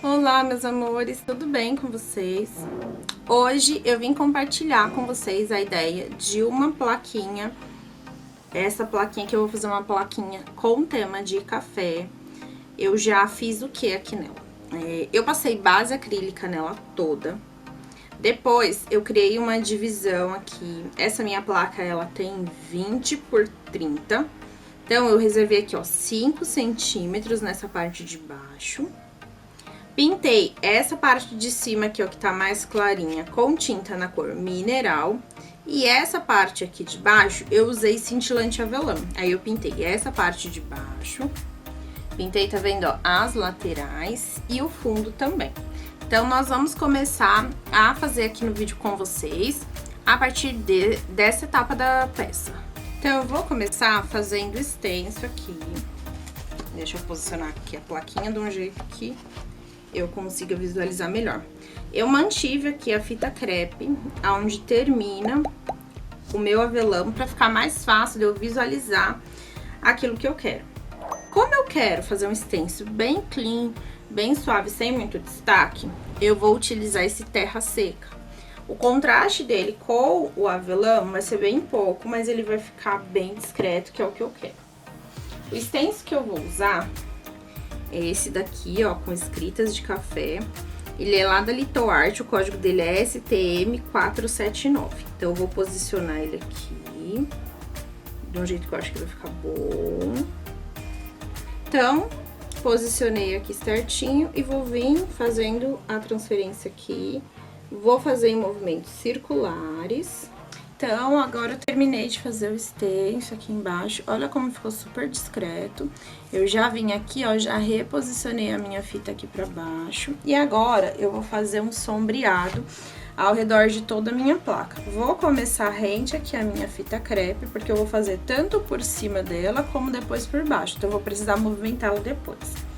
Olá, meus amores, tudo bem com vocês? Hoje eu vim compartilhar com vocês a ideia de uma plaquinha. Essa plaquinha que eu vou fazer uma plaquinha com tema de café. Eu já fiz o que aqui nela? Eu passei base acrílica nela toda. Depois eu criei uma divisão aqui. Essa minha placa ela tem 20 por 30. Então eu reservei aqui, ó, 5 centímetros nessa parte de baixo. Pintei essa parte de cima aqui, ó, que tá mais clarinha, com tinta na cor mineral. E essa parte aqui de baixo, eu usei cintilante avelã. Aí eu pintei essa parte de baixo. Pintei, tá vendo, ó, as laterais e o fundo também. Então, nós vamos começar a fazer aqui no vídeo com vocês, a partir dessa etapa da peça. Então, eu vou começar fazendo extenso aqui. Deixa eu posicionar aqui a plaquinha de um jeito que eu consiga visualizar melhor. Eu mantive aqui a fita crepe, aonde termina o meu avelã, para ficar mais fácil de eu visualizar aquilo que eu quero. Como eu quero fazer um stencil bem clean, bem suave, sem muito destaque, eu vou utilizar esse terra seca. O contraste dele com o avelã vai ser bem pouco, mas ele vai ficar bem discreto, que é o que eu quero. O stencil que eu vou usar é esse daqui, ó, com escritas de café. Ele é lá da LitoArt, o código dele é STM479. Então, eu vou posicionar ele aqui, de um jeito que eu acho que vai ficar bom. Então, posicionei aqui certinho e vou vir fazendo a transferência aqui. Vou fazer em movimentos circulares. Então, agora eu terminei de fazer o stencil aqui embaixo. Olha como ficou super discreto. Eu já vim aqui, ó, já reposicionei a minha fita aqui pra baixo. E agora, eu vou fazer um sombreado ao redor de toda a minha placa. Vou começar rente aqui a minha fita crepe, porque eu vou fazer tanto por cima dela, como depois por baixo. Então, eu vou precisar movimentá-la depois.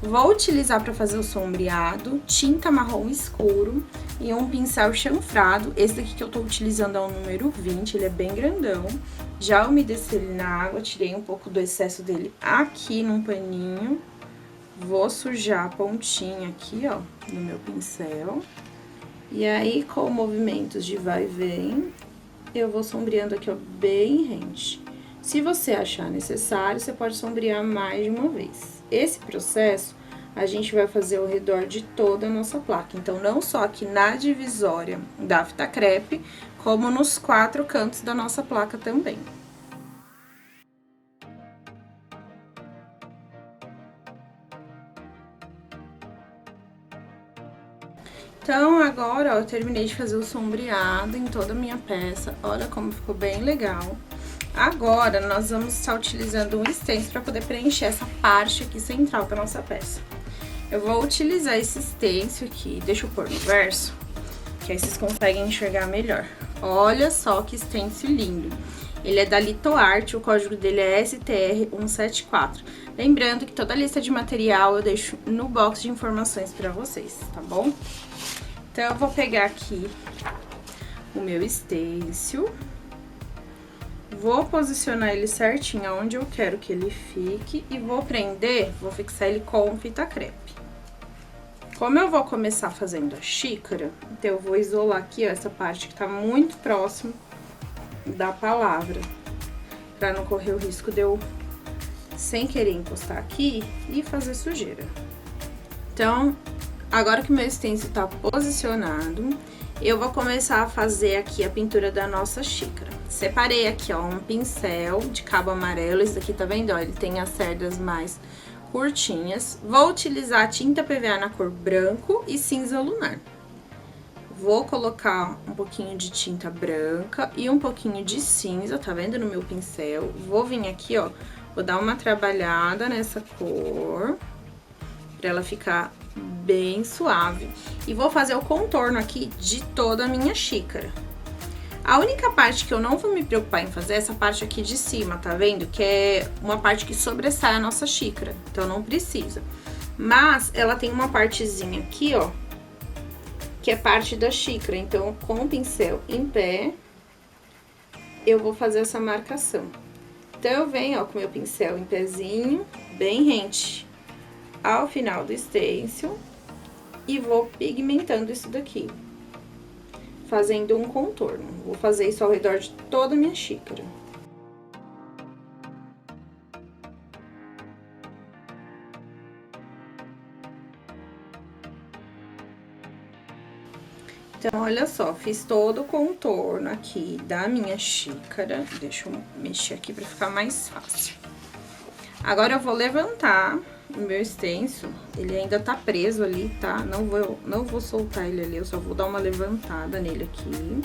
Vou utilizar para fazer o sombreado, tinta marrom escuro e um pincel chanfrado. Esse daqui que eu tô utilizando é o número 20, ele é bem grandão. Já umedeci ele na água, tirei um pouco do excesso dele aqui num paninho. Vou sujar a pontinha aqui, ó, no meu pincel. E aí, com movimentos de vai e vem, eu vou sombreando aqui, ó, bem rente. Se você achar necessário, você pode sombrear mais de uma vez. Esse processo, a gente vai fazer ao redor de toda a nossa placa. Então, não só aqui na divisória da fita crepe, como nos 4 cantos da nossa placa também. Então, agora, ó, eu terminei de fazer o sombreado em toda a minha peça. Olha como ficou bem legal. Agora, nós vamos estar utilizando um stencil para poder preencher essa parte aqui central da nossa peça. Eu vou utilizar esse stencil aqui, deixa eu pôr no verso, que aí vocês conseguem enxergar melhor. Olha só que stencil lindo. Ele é da LitoArt, o código dele é STR174. Lembrando que toda a lista de material eu deixo no box de informações para vocês, tá bom? Então, eu vou pegar aqui o meu stencil. Vou posicionar ele certinho onde eu quero que ele fique e vou prender, vou fixar ele com fita crepe. Como eu vou começar fazendo a xícara, então eu vou isolar aqui, ó, essa parte que tá muito próximo da palavra, pra não correr o risco de eu, sem querer, encostar aqui e fazer sujeira. Então, agora que o meu stencil tá posicionado, eu vou começar a fazer aqui a pintura da nossa xícara. Separei aqui, ó, um pincel de cabo amarelo, esse daqui tá vendo, ó, ele tem as cerdas mais curtinhas. Vou utilizar tinta PVA na cor branco e cinza lunar. Vou colocar um pouquinho de tinta branca e um pouquinho de cinza, tá vendo, no meu pincel. Vou vir aqui, ó, vou dar uma trabalhada nessa cor, pra ela ficar bem suave. E vou fazer o contorno aqui de toda a minha xícara. A única parte que eu não vou me preocupar em fazer é essa parte aqui de cima, tá vendo? Que é uma parte que sobressai a nossa xícara, então não precisa. Mas ela tem uma partezinha aqui, ó, que é parte da xícara. Então, com o pincel em pé, eu vou fazer essa marcação. Então, eu venho, ó, com o meu pincel em pezinho, bem rente ao final do stencil, e vou pigmentando isso daqui, fazendo um contorno. Vou fazer isso ao redor de toda a minha xícara. Então, olha só, fiz todo o contorno aqui da minha xícara. Deixa eu mexer aqui pra ficar mais fácil. Agora, eu vou levantar o meu extenso. Ele ainda tá preso ali, tá? Não vou soltar ele ali, eu só vou dar uma levantada nele aqui.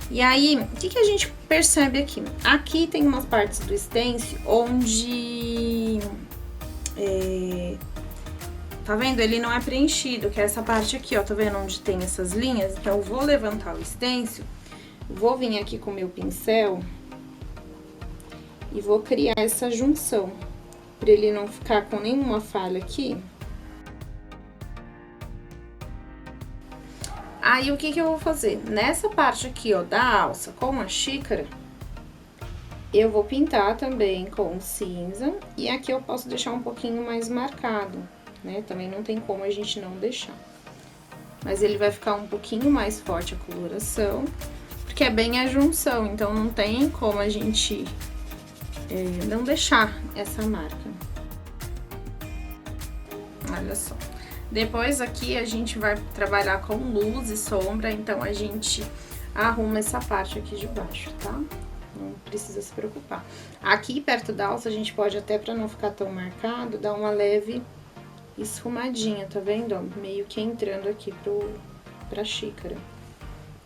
E aí, o que a gente percebe aqui? Aqui tem umas partes do extenso onde... tá vendo? Ele não é preenchido, que é essa parte aqui, ó, tá vendo onde tem essas linhas? Então, eu vou levantar o stencil, vou vir aqui com o meu pincel e vou criar essa junção, pra ele não ficar com nenhuma falha aqui. Aí, o que eu vou fazer? Nessa parte aqui, ó, da alça com a xícara, eu vou pintar também com cinza, e aqui eu posso deixar um pouquinho mais marcado, né? Também não tem como a gente não deixar. Mas ele vai ficar um pouquinho mais forte a coloração, porque é bem a junção, então não tem como a gente não deixar essa marca. Olha só. Depois aqui a gente vai trabalhar com luz e sombra, então a gente arruma essa parte aqui de baixo, tá? Não precisa se preocupar. Aqui perto da alça a gente pode até, pra não ficar tão marcado, dar uma leve esfumadinha, tá vendo? Ó, meio que entrando aqui pra xícara.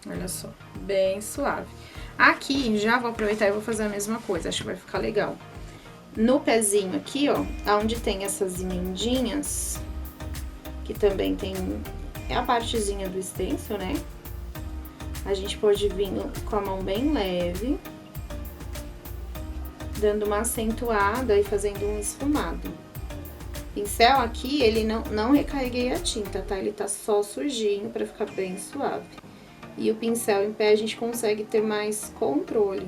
Olha só, bem suave. Aqui, já vou aproveitar e vou fazer a mesma coisa, acho que vai ficar legal. No pezinho aqui, ó, onde tem essas emendinhas, que também tem a partezinha do stencil, né? A gente pode vir com a mão bem leve, dando uma acentuada e fazendo um esfumado. Pincel aqui, ele não recarreguei a tinta, tá? Ele tá só sujinho pra ficar bem suave. E o pincel em pé a gente consegue ter mais controle.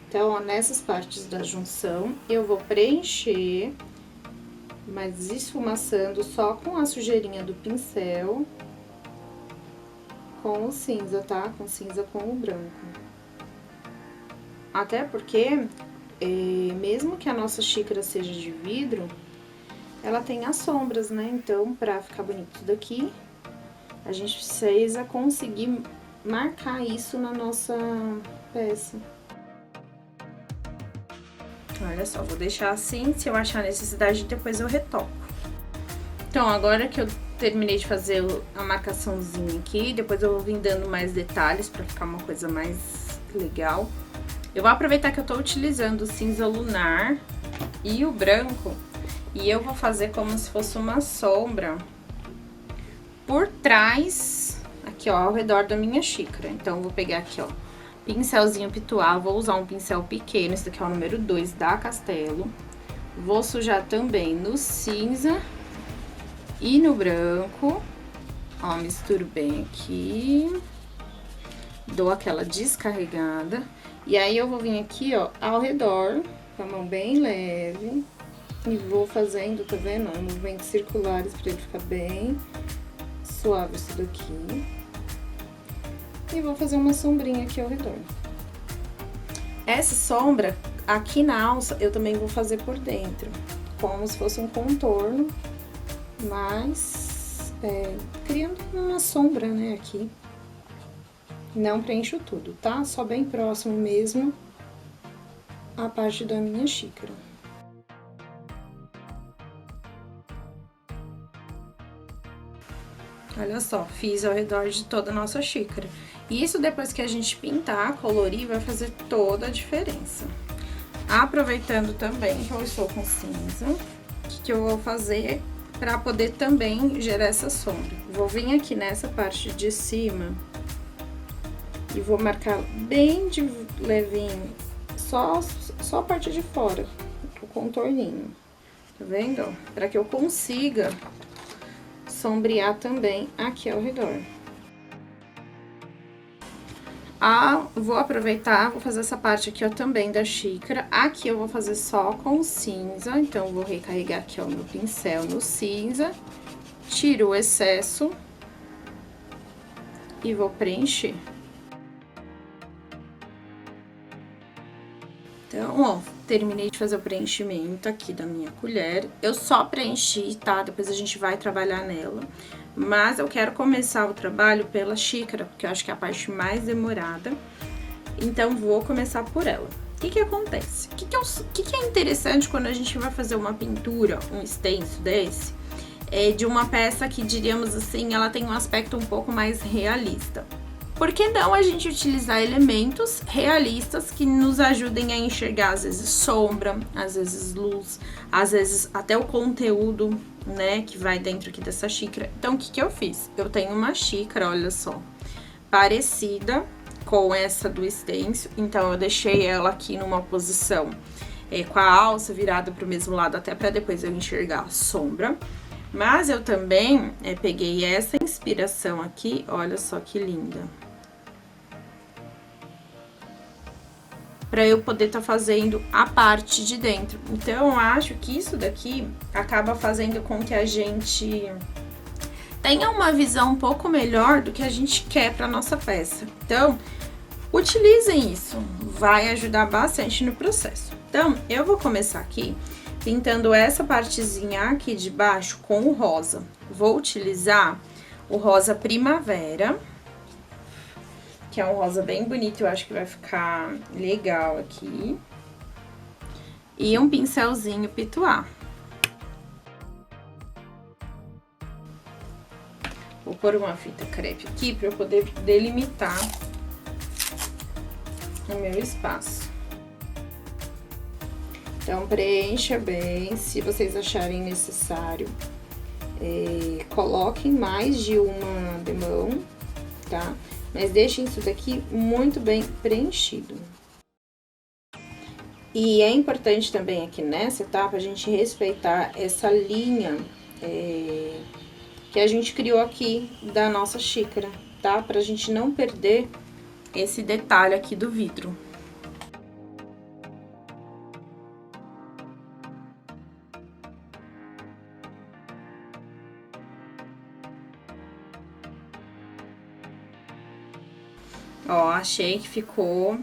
Então, ó, nessas partes da junção, eu vou preencher, mas esfumaçando só com a sujeirinha do pincel, com o cinza, tá? Com cinza com o branco. Até porque, mesmo que a nossa xícara seja de vidro, ela tem as sombras, né? Então, pra ficar bonito isso daqui, a gente precisa conseguir marcar isso na nossa peça. Olha só, vou deixar assim, se eu achar necessidade, depois eu retoco. Então, agora que eu terminei de fazer a marcaçãozinha aqui, depois eu vou vir dando mais detalhes pra ficar uma coisa mais legal. Eu vou aproveitar que eu tô utilizando o cinza lunar e o branco, e eu vou fazer como se fosse uma sombra por trás, aqui ó, ao redor da minha xícara. Então, eu vou pegar aqui, ó, pincelzinho pituá, vou usar um pincel pequeno, esse daqui é o número 2 da Castelo. Vou sujar também no cinza e no branco. Ó, misturo bem aqui. Dou aquela descarregada. E aí, eu vou vir aqui, ó, ao redor, com a mão bem leve. E vou fazendo, tá vendo? Ó, movimentos circulares pra ele ficar bem suave isso daqui. E vou fazer uma sombrinha aqui ao redor. Essa sombra, aqui na alça, eu também vou fazer por dentro, como se fosse um contorno, mas criando uma sombra, né, aqui. Não preencho tudo, tá? Só bem próximo mesmo a parte da minha xícara. Olha só, fiz ao redor de toda a nossa xícara. Isso depois que a gente pintar, colorir, vai fazer toda a diferença. Aproveitando também que eu estou com cinza, o que eu vou fazer para poder também gerar essa sombra? Vou vir aqui nessa parte de cima e vou marcar bem de levinho, só a parte de fora, o contorninho, tá vendo? Para que eu consiga sombrear também aqui ao redor. Vou aproveitar, vou fazer essa parte aqui, ó, também da xícara. Aqui eu vou fazer só com cinza, então, eu vou recarregar aqui, ó, meu pincel no cinza tiro o excesso e vou preencher. Então, ó, terminei de fazer o preenchimento aqui da minha colher. Eu só preenchi, tá? Depois a gente vai trabalhar nela. Mas eu quero começar o trabalho pela xícara, porque eu acho que é a parte mais demorada. Então, vou começar por ela. O que que acontece? O que é interessante quando a gente vai fazer uma pintura, um stencil desse? É de uma peça que, diríamos assim, ela tem um aspecto um pouco mais realista. Por que não a gente utilizar elementos realistas que nos ajudem a enxergar, às vezes, sombra, às vezes luz, às vezes até o conteúdo, né, que vai dentro aqui dessa xícara. Então, o que que eu fiz? Eu tenho uma xícara, olha só, parecida com essa do stencil, então eu deixei ela aqui numa posição com a alça virada para o mesmo lado, até para depois eu enxergar a sombra. Mas eu também peguei essa inspiração aqui, olha só que linda. Para eu poder estar fazendo a parte de dentro. Então, eu acho que isso daqui acaba fazendo com que a gente tenha uma visão um pouco melhor do que a gente quer para nossa peça. Então, utilizem isso, vai ajudar bastante no processo. Então, eu vou começar aqui pintando essa partezinha aqui de baixo com o rosa. Vou utilizar o rosa primavera, que é um rosa bem bonito, eu acho que vai ficar legal aqui. E um pincelzinho pituá. Vou pôr uma fita crepe aqui para eu poder delimitar o meu espaço. Então, preencha bem, se vocês acharem necessário, coloquem mais de uma demão, tá? Mas deixem isso daqui muito bem preenchido. E é importante também aqui nessa etapa a gente respeitar essa linha que a gente criou aqui da nossa xícara, tá? Pra gente não perder esse detalhe aqui do vidro. Ó, achei que ficou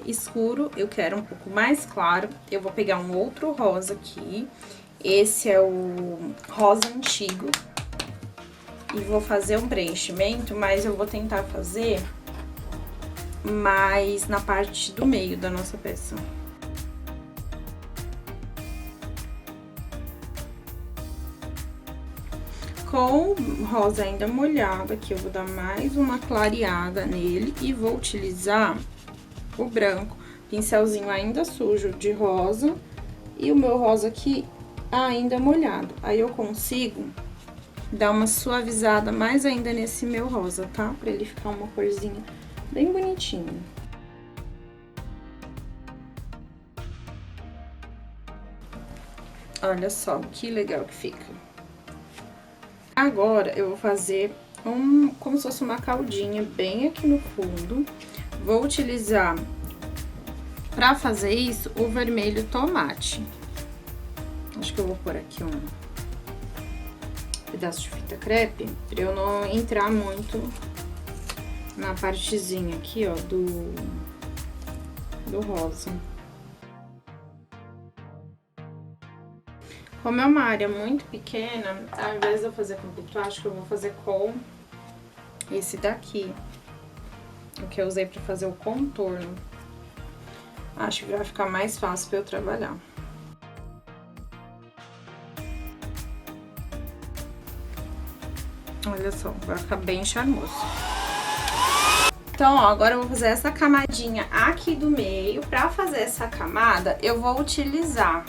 escuro, eu quero um pouco mais claro. Eu vou pegar um outro rosa aqui, esse é o rosa antigo. E vou fazer um preenchimento, mas eu vou tentar fazer mais na parte do meio da nossa peça. Com rosa ainda molhado aqui, eu vou dar mais uma clareada nele e vou utilizar o branco, pincelzinho ainda sujo de rosa e o meu rosa aqui ainda molhado. Aí eu consigo dar uma suavizada mais ainda nesse meu rosa, tá? Pra ele ficar uma corzinha bem bonitinha. Olha só que legal que fica. Agora, eu vou fazer como se fosse uma caldinha bem aqui no fundo. Vou utilizar, pra fazer isso, o vermelho tomate. Acho que eu vou pôr aqui um pedaço de fita crepe, pra eu não entrar muito na partezinha aqui, ó, do rosa. Como é uma área muito pequena, ao invés de eu fazer com pituá, acho que eu vou fazer com esse daqui, o que eu usei pra fazer o contorno. Acho que vai ficar mais fácil pra eu trabalhar. Olha só, vai ficar bem charmoso. Então, ó, agora eu vou fazer essa camadinha aqui do meio. Pra fazer essa camada, eu vou utilizar...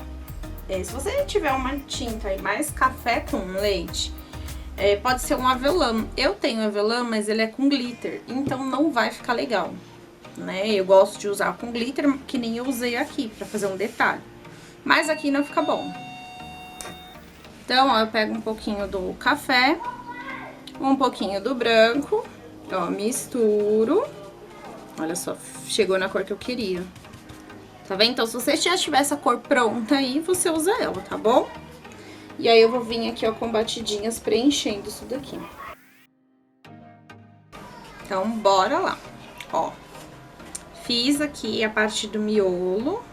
se você tiver uma tinta aí mais café com leite, pode ser um avelã. Eu tenho avelã, mas ele é com glitter, então não vai ficar legal, né? Eu gosto de usar com glitter, que nem eu usei aqui, pra fazer um detalhe. Mas aqui não fica bom. Então, ó, eu pego um pouquinho do café, um pouquinho do branco, ó, misturo. Olha só, chegou na cor que eu queria. Tá vendo? Então, se você já tiver essa cor pronta aí, você usa ela, tá bom? E aí, eu vou vir aqui, ó, com batidinhas preenchendo isso daqui. Então, bora lá. Ó, fiz aqui a parte do miolo.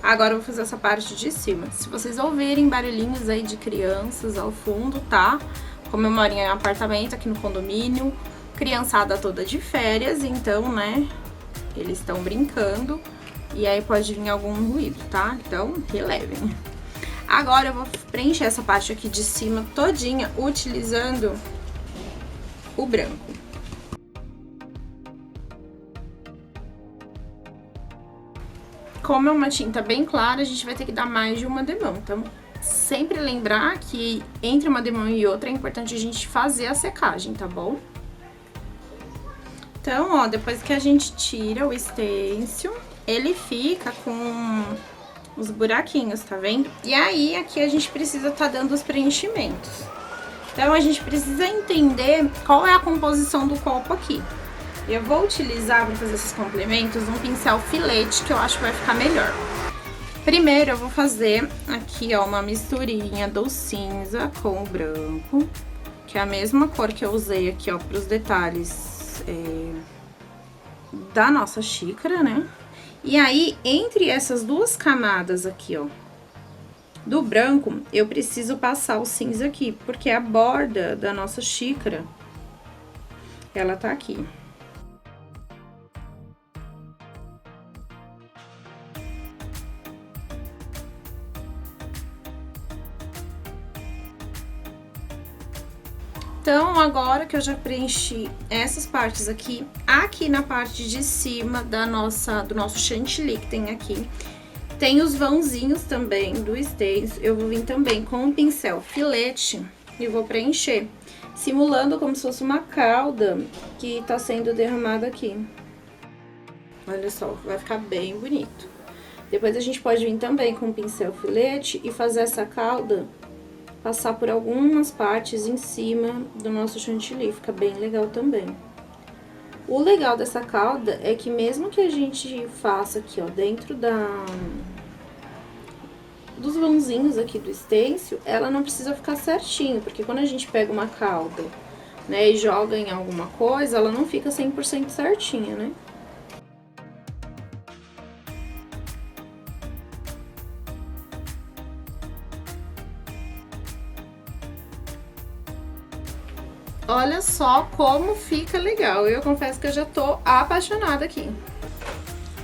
Agora, eu vou fazer essa parte de cima. Se vocês ouvirem barulhinhos aí de crianças ao fundo, tá? Como eu moro em apartamento aqui no condomínio, criançada toda de férias, então, né, eles estão brincando. E aí, pode vir algum ruído, tá? Então, relevem. Agora, eu vou preencher essa parte aqui de cima todinha, utilizando o branco. Como é uma tinta bem clara, a gente vai ter que dar mais de uma demão. Então, sempre lembrar que entre uma demão e outra é importante a gente fazer a secagem, tá bom? Então, ó, depois que a gente tira o stencil, ele fica com os buraquinhos, tá vendo? E aí, aqui a gente precisa tá dando os preenchimentos. Então, a gente precisa entender qual é a composição do copo aqui. Eu vou utilizar para fazer esses complementos um pincel filete, que eu acho que vai ficar melhor. Primeiro, eu vou fazer aqui, ó, uma misturinha do cinza com o branco, que é a mesma cor que eu usei aqui, ó, para os detalhes da nossa xícara, né? E aí, entre essas duas camadas aqui, ó, do branco, eu preciso passar o cinza aqui, porque a borda da nossa xícara, ela tá aqui. Então, agora que eu já preenchi essas partes aqui, aqui na parte de cima do nosso chantilly que tem aqui, tem os vãozinhos também do stencil. Eu vou vir também com um pincel filete e vou preencher, simulando como se fosse uma calda que tá sendo derramada aqui. Olha só, vai ficar bem bonito. Depois a gente pode vir também com um pincel filete e fazer essa calda passar por algumas partes em cima do nosso chantilly, fica bem legal também. O legal dessa calda é que mesmo que a gente faça aqui, ó, dentro dos vãozinhos aqui do stencil, ela não precisa ficar certinho, porque quando a gente pega uma calda, né, e joga em alguma coisa, ela não fica 100% certinha, né? Olha só como fica legal. Eu confesso que eu já tô apaixonada aqui.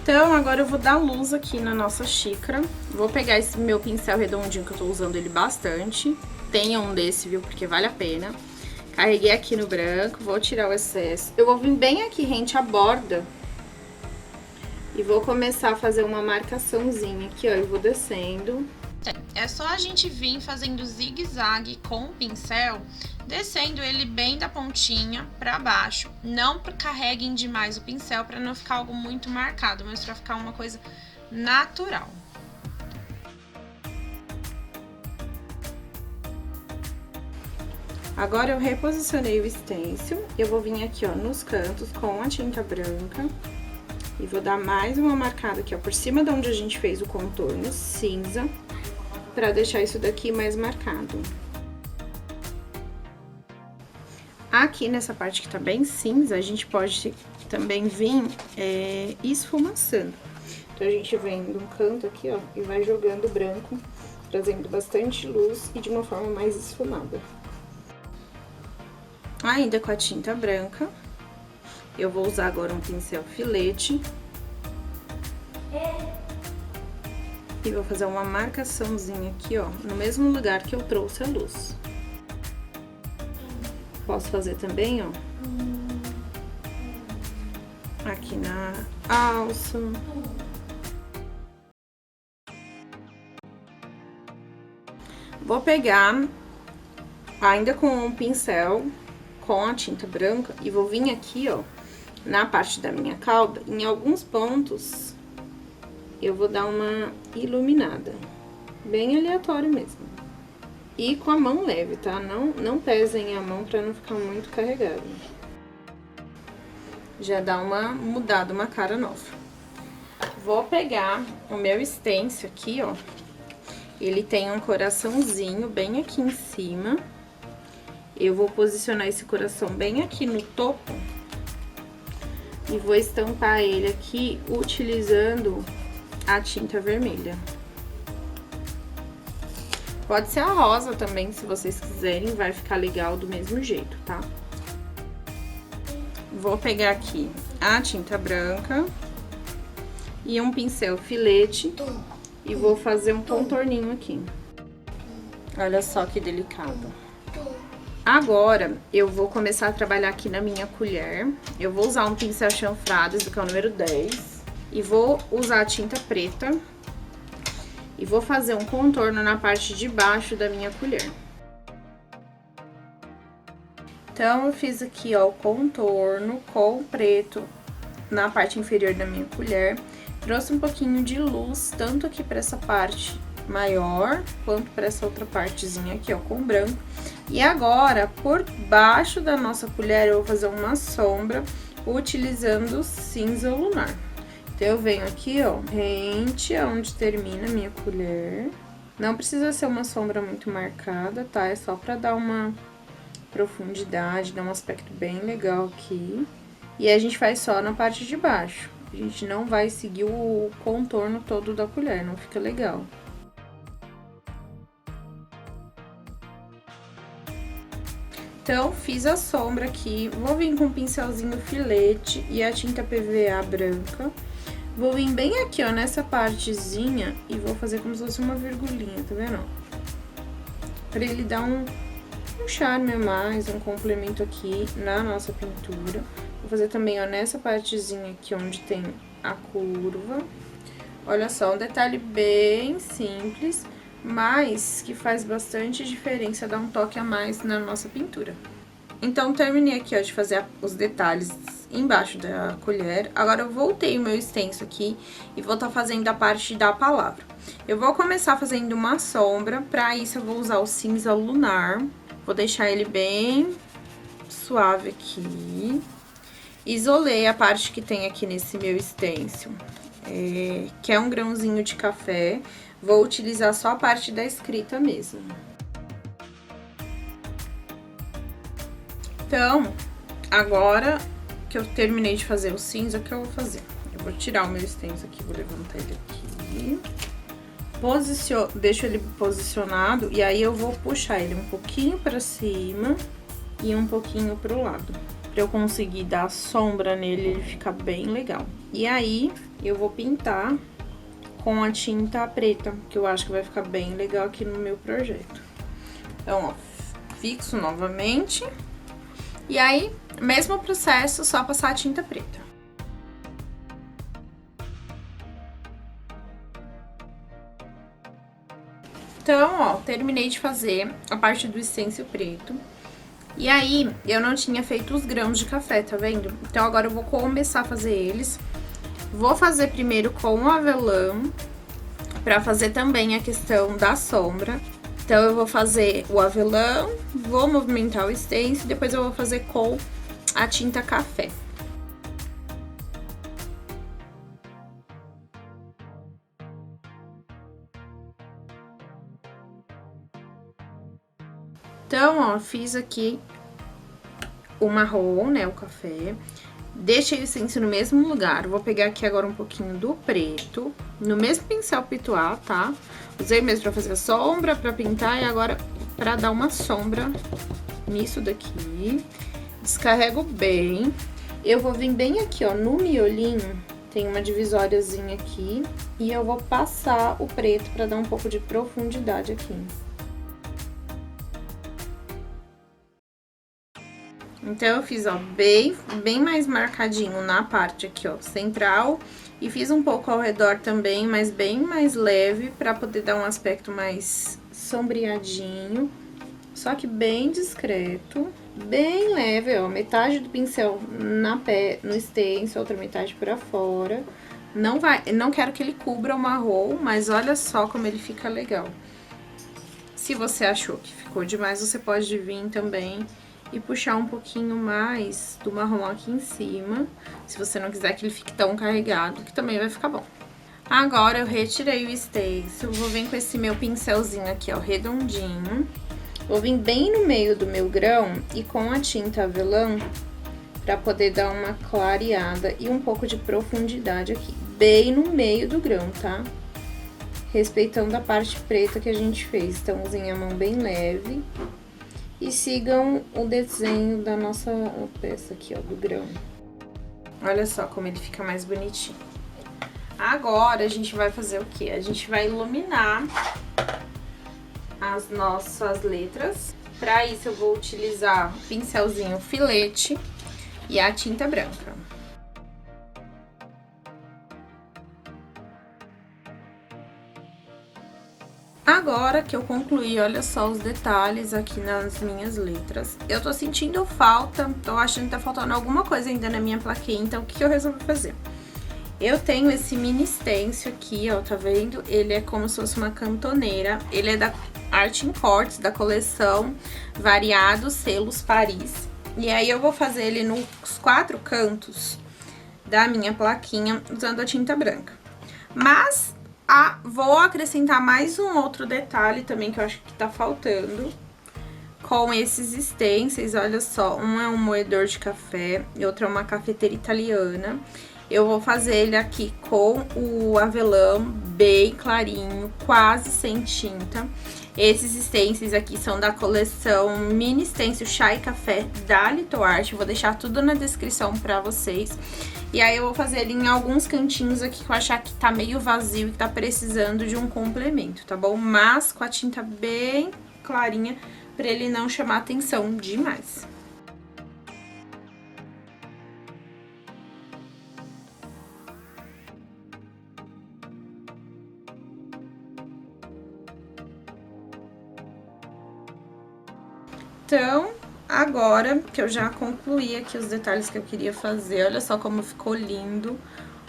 Então, agora eu vou dar luz aqui na nossa xícara. Vou pegar esse meu pincel redondinho, que eu tô usando ele bastante. Tenha um desse, viu? Porque vale a pena. Carreguei aqui no branco, vou tirar o excesso. Eu vou vir bem aqui, rente à borda. E vou começar a fazer uma marcaçãozinha aqui, ó. Eu vou descendo. É só a gente vir fazendo zigue-zague com o pincel, descendo ele bem da pontinha pra baixo. Não carreguem demais o pincel pra não ficar algo muito marcado, mas pra ficar uma coisa natural. Agora eu reposicionei o stencil, eu vou vir aqui, ó, nos cantos com a tinta branca. E vou dar mais uma marcada aqui, ó, por cima de onde a gente fez o contorno cinza, pra deixar isso daqui mais marcado. Aqui nessa parte que tá bem cinza, a gente pode também vir esfumaçando. Então, a gente vem de um canto aqui, ó, e vai jogando branco, trazendo bastante luz e de uma forma mais esfumada. Ainda com a tinta branca, eu vou usar agora um pincel filete. E vou fazer uma marcaçãozinha aqui, ó, no mesmo lugar que eu trouxe a luz. Posso fazer também, ó, aqui na alça. Vou pegar, ainda com um pincel, com a tinta branca, e vou vir aqui, ó, na parte da minha cauda, em alguns pontos, eu vou dar uma iluminada, bem aleatório mesmo. E com a mão leve, tá? Não pesem a mão pra não ficar muito carregado. Já dá uma mudada, uma cara nova. Vou pegar o meu stencil aqui, ó, Ele tem um coraçãozinho bem aqui em cima. Eu vou posicionar esse coração bem aqui no topo. E vou estampar ele aqui utilizando a tinta vermelha. Pode ser a rosa também, se vocês quiserem, vai ficar legal do mesmo jeito, tá? Vou pegar aqui a tinta branca e um pincel filete e vou fazer um contorninho aqui. Olha só que delicado. Agora, eu vou começar a trabalhar aqui na minha colher. Eu vou usar um pincel chanfrado, esse aqui é o número 10. E vou usar a tinta preta. E vou fazer um contorno na parte de baixo da minha colher. Então, eu fiz aqui, ó, o contorno com o preto na parte inferior da minha colher. Trouxe um pouquinho de luz, tanto aqui pra essa parte maior, quanto para essa outra partezinha aqui, ó, com branco. E agora, por baixo da nossa colher, eu vou fazer uma sombra utilizando cinza lunar. Então, eu venho aqui, ó, rente aonde termina a minha colher. Não precisa ser uma sombra muito marcada, tá? É só pra dar uma profundidade, dar um aspecto bem legal aqui. E a gente faz só na parte de baixo. A gente não vai seguir o contorno todo da colher, não fica legal. Então, fiz a sombra aqui, vou vir com um pincelzinho filete e a tinta PVA branca. Vou vir bem aqui, ó, nessa partezinha e vou fazer como se fosse uma virgulinha, tá vendo? Pra ele dar um charme a mais, um complemento aqui na nossa pintura. Vou fazer também, ó, nessa partezinha aqui onde tem a curva. Olha só, um detalhe bem simples, mas que faz bastante diferença, dá um toque a mais na nossa pintura. Então, terminei aqui, ó, de fazer os detalhes embaixo da colher. Agora, eu voltei o meu extenso aqui e vou estar fazendo a parte da palavra. Eu vou começar fazendo uma sombra, pra isso eu vou usar o cinza lunar. Vou deixar ele bem suave aqui. Isolei a parte que tem aqui nesse meu stencil, que é um grãozinho de café. Vou utilizar só a parte da escrita mesmo. Então, agora que eu terminei de fazer o cinza, o que eu vou fazer? Eu vou tirar o meu stencil aqui, vou levantar ele aqui. Deixo ele posicionado e aí eu vou puxar ele um pouquinho pra cima e um pouquinho pro lado. Pra eu conseguir dar sombra nele, ele fica bem legal. E aí, eu vou pintar com a tinta preta, que eu acho que vai ficar bem legal aqui no meu projeto. Então, ó, fixo novamente. E aí, mesmo processo, só passar a tinta preta. Então, ó, terminei de fazer a parte do stencil preto. E aí, eu não tinha feito os grãos de café, tá vendo? Então, agora eu vou começar a fazer eles. Vou fazer primeiro com o avelã, pra fazer também a questão da sombra. Então, eu vou fazer o avelã, vou movimentar o stencil, depois eu vou fazer com a tinta café. Então, ó, fiz aqui o marrom, né, o café. Deixei o stencil no mesmo lugar. Vou pegar aqui agora um pouquinho do preto, no mesmo pincel pituá, tá? Usei mesmo pra fazer a sombra, pra pintar e agora pra dar uma sombra nisso daqui. Descarrego bem. Eu vou vir bem aqui, ó, no miolinho, tem uma divisóriazinha aqui. E eu vou passar o preto pra dar um pouco de profundidade aqui. Então, eu fiz, ó, bem mais marcadinho na parte aqui, ó, central. E fiz um pouco ao redor também, mas bem mais leve, pra poder dar um aspecto mais sombreadinho. Só que bem discreto, bem leve, ó, metade do pincel no stencil, outra metade pra fora. Não quero que ele cubra o marrom, mas olha só como ele fica legal. Se você achou que ficou demais, você pode vir também e puxar um pouquinho mais do marrom aqui em cima, se você não quiser que ele fique tão carregado, que também vai ficar bom. Agora eu retirei o stencil, vou vir com esse meu pincelzinho aqui, ó, redondinho. Vou vir bem no meio do meu grão e com a tinta avelã pra poder dar uma clareada e um pouco de profundidade aqui, bem no meio do grão, tá? Respeitando a parte preta que a gente fez. Então, usem a mão bem leve e sigam o desenho da nossa peça aqui, ó, do grão. Olha só como ele fica mais bonitinho. Agora, a gente vai fazer o quê? A gente vai iluminar as nossas letras. Para isso, eu vou utilizar o pincelzinho filete e a tinta branca. Agora que eu concluí, olha só os detalhes aqui nas minhas letras. Eu tô sentindo falta, tô achando que tá faltando alguma coisa ainda na minha plaquinha, então o que eu resolvi fazer? Eu tenho esse mini stencil aqui, ó, tá vendo? Ele é como se fosse uma cantoneira, ele é da Art Imports, da coleção Variados Selos Paris. E aí eu vou fazer ele nos 4 cantos da minha plaquinha usando a tinta branca. Mas vou acrescentar mais um outro detalhe também que eu acho que tá faltando com esses stencils, olha só, um é um moedor de café e outro é uma cafeteira italiana. Eu vou fazer ele aqui com o avelã bem clarinho, quase sem tinta. Esses stencils aqui são da coleção Mini Stencil Chá e Café da Litoarte. Vou deixar tudo na descrição pra vocês. E aí eu vou fazer ele em alguns cantinhos aqui que eu achar que tá meio vazio e que tá precisando de um complemento, tá bom? Mas com a tinta bem clarinha pra ele não chamar atenção demais. Então, agora que eu já concluí aqui os detalhes que eu queria fazer, olha só como ficou lindo,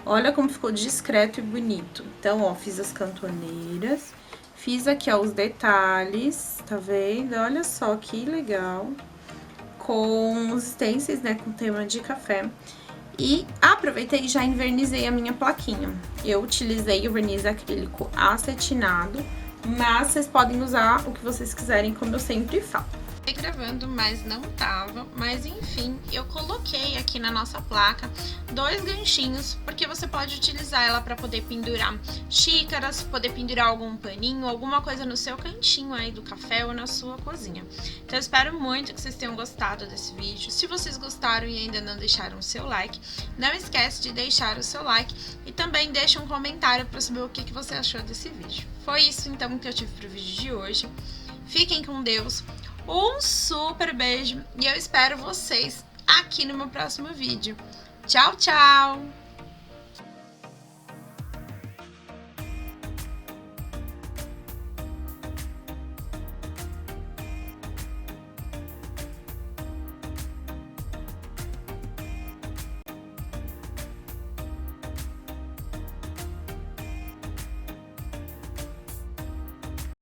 olha como ficou discreto e bonito. Então, ó, fiz as cantoneiras, fiz aqui, ó, os detalhes, tá vendo? Olha só que legal, com os stencils, né, com tema de café. E aproveitei e já envernizei a minha plaquinha. Eu utilizei o verniz acrílico acetinado, mas vocês podem usar o que vocês quiserem, como eu sempre falo. Gravando, mas não tava, mas enfim, eu coloquei aqui na nossa placa 2 ganchinhos, porque você pode utilizar ela para poder pendurar xícaras, poder pendurar algum paninho, alguma coisa no seu cantinho aí do café ou na sua cozinha. Então eu espero muito que vocês tenham gostado desse vídeo. Se vocês gostaram e ainda não deixaram o seu like, não esquece de deixar o seu like e também deixa um comentário para saber o que você achou desse vídeo. Foi isso então que eu tive pro vídeo de hoje. Fiquem com Deus. Um super beijo e eu espero vocês aqui no meu próximo vídeo. Tchau, tchau!